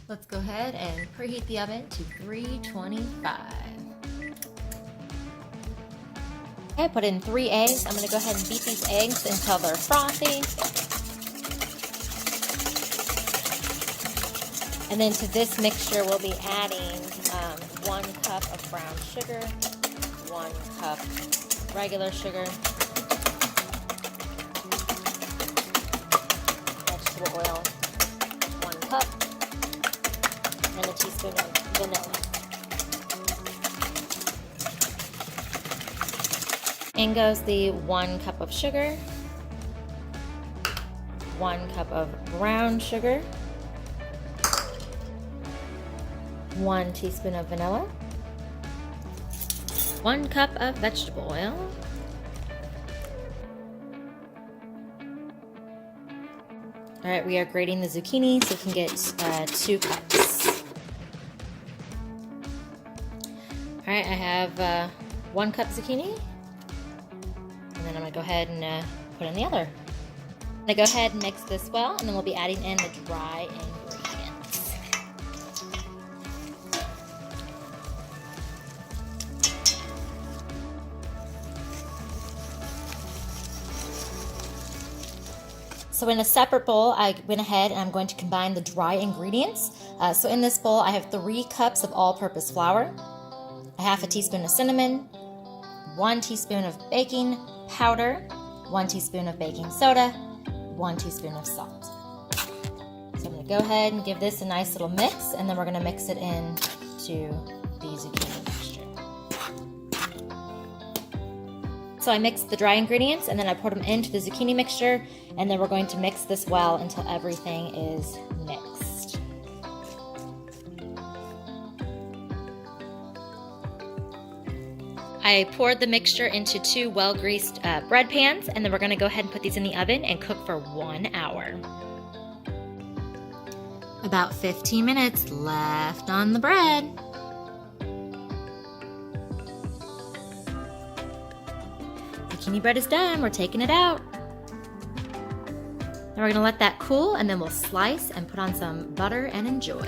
Let's go ahead and preheat the oven to 325. Okay, put in 3 eggs. I'm going to go ahead and beat these eggs until they're frothy. And then to this mixture, we'll be adding 1 cup of brown sugar, 1 cup regular sugar, vegetable oil, 1 cup, and a teaspoon of vanilla. In goes the 1 cup of sugar, 1 cup of brown sugar, 1 teaspoon of vanilla, 1 cup of vegetable oil, all right, we are grating the zucchini so we can get 2 cups. All right, I have 1 cup zucchini, and then I'm gonna go ahead and put in the other. I'm gonna go ahead and mix this well, and then we'll be adding in the dry ingredients. So in a separate bowl, I went ahead and I'm going to combine the dry ingredients. So in this bowl, I have 3 cups of all-purpose flour, a half a teaspoon of cinnamon, 1 teaspoon of baking powder, 1 teaspoon of baking soda, 1 teaspoon of salt. So I'm going to go ahead and give this a nice little mix, and then we're going to mix it into the zucchini mixture. So I mixed the dry ingredients, and then I poured them into the zucchini mixture, and then we're going to mix this well until everything is mixed. I poured the mixture into 2 well-greased bread pans, and then we're going to go ahead and put these in the oven and cook for 1 hour. About 15 minutes left on the bread. Zucchini bread is done. We're taking it out. Now we're going to let that cool, and then we'll slice and put on some butter and enjoy.